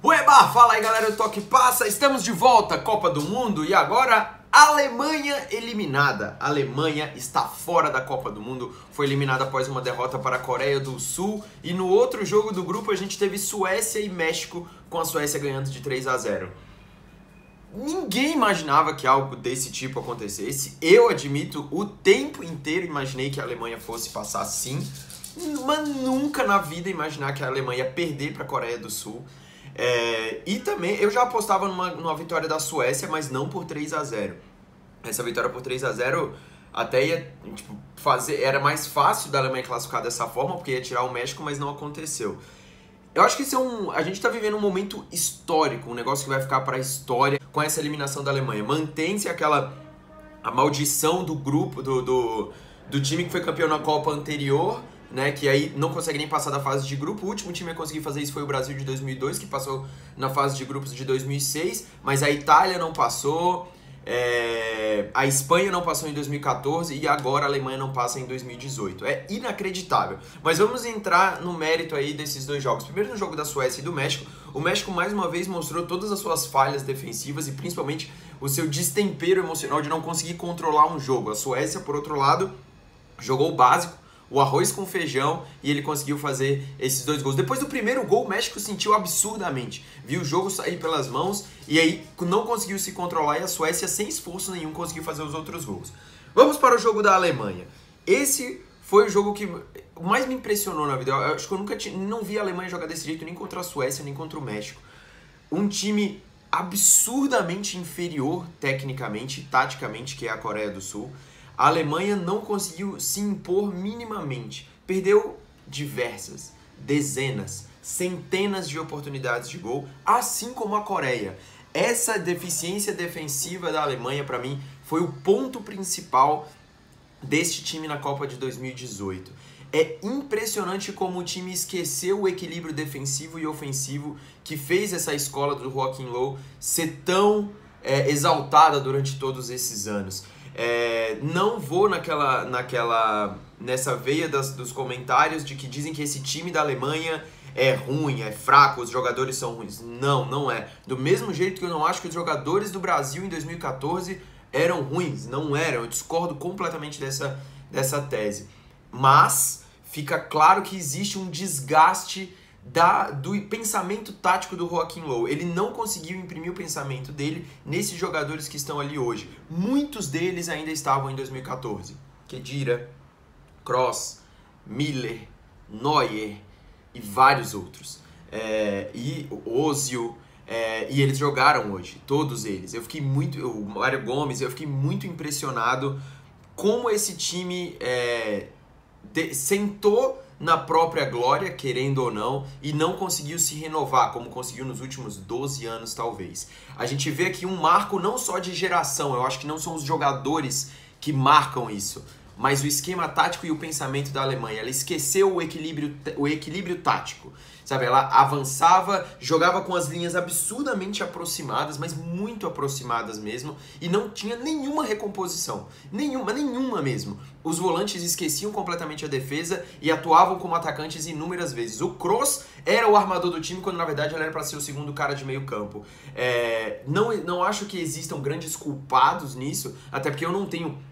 Ueba, fala aí galera do Toque Passa, estamos de volta, Copa do Mundo, e agora Alemanha eliminada. A Alemanha está fora da Copa do Mundo, foi eliminada após uma derrota para a Coreia do Sul, e no outro jogo do grupo a gente teve Suécia e México, com a Suécia ganhando de 3-0. Ninguém imaginava que algo desse tipo acontecesse. Eu admito, o tempo inteiro imaginei que a Alemanha fosse passar sim, mas nunca na vida imaginar que a Alemanha ia perder para a Coreia do Sul. E também eu já apostava numa vitória da Suécia, mas não por 3-0. Essa vitória por 3-0 até ia era mais fácil da Alemanha classificar dessa forma, porque ia tirar o México, mas não aconteceu. Eu acho que a gente está vivendo um momento histórico, um negócio que vai ficar para a história com essa eliminação da Alemanha. Mantém-se a maldição do grupo, do time que foi campeão na Copa anterior, né, que aí não consegue nem passar da fase de grupo. O último time a conseguir fazer isso foi o Brasil de 2002, que passou na fase de grupos de 2006, mas a Itália não passou, a Espanha não passou em 2014 e agora a Alemanha não passa em 2018. É inacreditável. Mas vamos entrar no mérito aí desses dois jogos. Primeiro, no jogo da Suécia e do México, o México mais uma vez mostrou todas as suas falhas defensivas e principalmente o seu destempero emocional de não conseguir controlar um jogo. A Suécia, por outro lado, jogou o básico, o arroz com feijão, e ele conseguiu fazer esses dois gols. Depois do primeiro gol, o México sentiu absurdamente. Viu o jogo sair pelas mãos e aí não conseguiu se controlar, e a Suécia, sem esforço nenhum, conseguiu fazer os outros gols. Vamos para o jogo da Alemanha. Esse foi o jogo que mais me impressionou na vida. Eu acho que eu não vi a Alemanha jogar desse jeito nem contra a Suécia, nem contra o México. Um time absurdamente inferior tecnicamente e taticamente, que é a Coreia do Sul. A Alemanha não conseguiu se impor minimamente. Perdeu diversas, dezenas, centenas de oportunidades de gol, assim como a Coreia. Essa deficiência defensiva da Alemanha, para mim, foi o ponto principal deste time na Copa de 2018. É impressionante como o time esqueceu o equilíbrio defensivo e ofensivo que fez essa escola do Joachim Löw ser tão exaltada durante todos esses anos. Não vou nessa veia dos comentários de que dizem que esse time da Alemanha é ruim, é fraco, os jogadores são ruins. Não, não é. Do mesmo jeito que eu não acho que os jogadores do Brasil em 2014 eram ruins, não eram. Eu discordo completamente dessa tese. Mas fica claro que existe um desgaste do pensamento tático do Joachim Löw. Ele não conseguiu imprimir o pensamento dele nesses jogadores que estão ali hoje. Muitos deles ainda estavam em 2014. Khedira, Kroos, Müller, Neuer e vários outros. E Ozil, e eles jogaram hoje, todos eles. O Mário Gomes, eu fiquei muito impressionado como esse time sentou na própria glória, querendo ou não, e não conseguiu se renovar, como conseguiu nos últimos 12 anos, talvez. A gente vê aqui um marco não só de geração, eu acho que não são os jogadores que marcam isso, mas o esquema tático e o pensamento da Alemanha. Ela esqueceu o equilíbrio tático, sabe? Ela avançava, jogava com as linhas absurdamente aproximadas, mas muito aproximadas mesmo, e não tinha nenhuma recomposição. Nenhuma mesmo. Os volantes esqueciam completamente a defesa e atuavam como atacantes inúmeras vezes. O Kroos era o armador do time, quando na verdade ele era para ser o segundo cara de meio campo. Não acho que existam grandes culpados nisso, até porque eu não tenho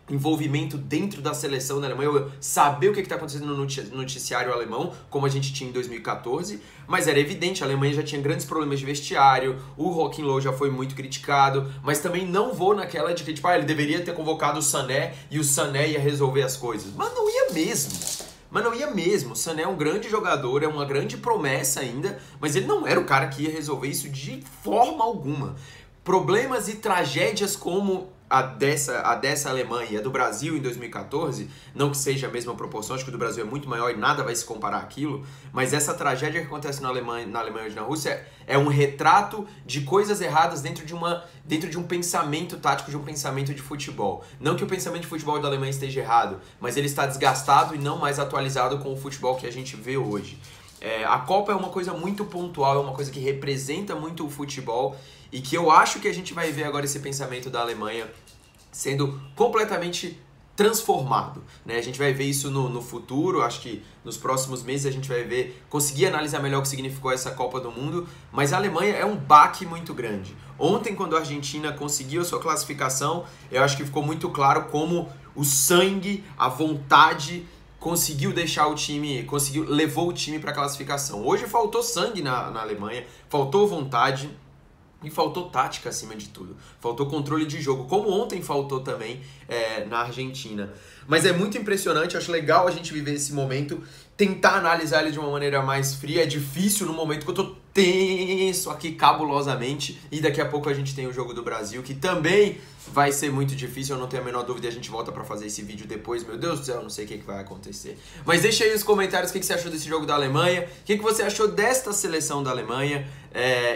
envolvimento dentro da seleção da Alemanha, eu saber o que está acontecendo no noticiário alemão, como a gente tinha em 2014, mas era evidente, a Alemanha já tinha grandes problemas de vestiário, o Joachim Löw já foi muito criticado, mas também não vou naquela de que ele deveria ter convocado o Sané e o Sané ia resolver as coisas. Mas não ia mesmo. O Sané é um grande jogador, é uma grande promessa ainda, mas ele não era o cara que ia resolver isso de forma alguma. Problemas e tragédias como a dessa Alemanha e a do Brasil em 2014, não que seja a mesma proporção, acho que o do Brasil é muito maior e nada vai se comparar àquilo, mas essa tragédia que acontece na Alemanha hoje na Rússia é um retrato de coisas erradas dentro de um pensamento tático, de um pensamento de futebol. Não que o pensamento de futebol da Alemanha esteja errado, mas ele está desgastado e não mais atualizado com o futebol que a gente vê hoje. A Copa é uma coisa muito pontual, é uma coisa que representa muito o futebol e que eu acho que a gente vai ver agora esse pensamento da Alemanha sendo completamente transformado, né? A gente vai ver isso no futuro, acho que nos próximos meses a gente vai ver, conseguir analisar melhor o que significou essa Copa do Mundo, mas a Alemanha é um baque muito grande. Ontem, quando a Argentina conseguiu a sua classificação, eu acho que ficou muito claro como o sangue, a vontade conseguiu deixar o time, levou o time para a classificação. Hoje faltou sangue na Alemanha, faltou vontade, e faltou tática acima de tudo. Faltou controle de jogo, como ontem faltou também na Argentina. Mas é muito impressionante, acho legal a gente viver esse momento, tentar analisar ele de uma maneira mais fria. É difícil no momento que eu tô tenso aqui cabulosamente. E daqui a pouco a gente tem o jogo do Brasil, que também vai ser muito difícil, eu não tenho a menor dúvida. A gente volta pra fazer esse vídeo depois. Meu Deus do céu, eu não sei o que vai acontecer. Mas deixa aí nos comentários o que você achou desse jogo da Alemanha, o que você achou desta seleção da Alemanha.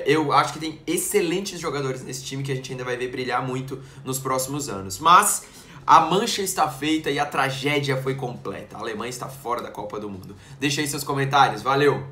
Eu acho que tem excelentes jogadores nesse time que a gente ainda vai ver brilhar muito nos próximos anos. Mas a mancha está feita e a tragédia foi completa. A Alemanha está fora da Copa do Mundo. Deixa aí seus comentários. Valeu!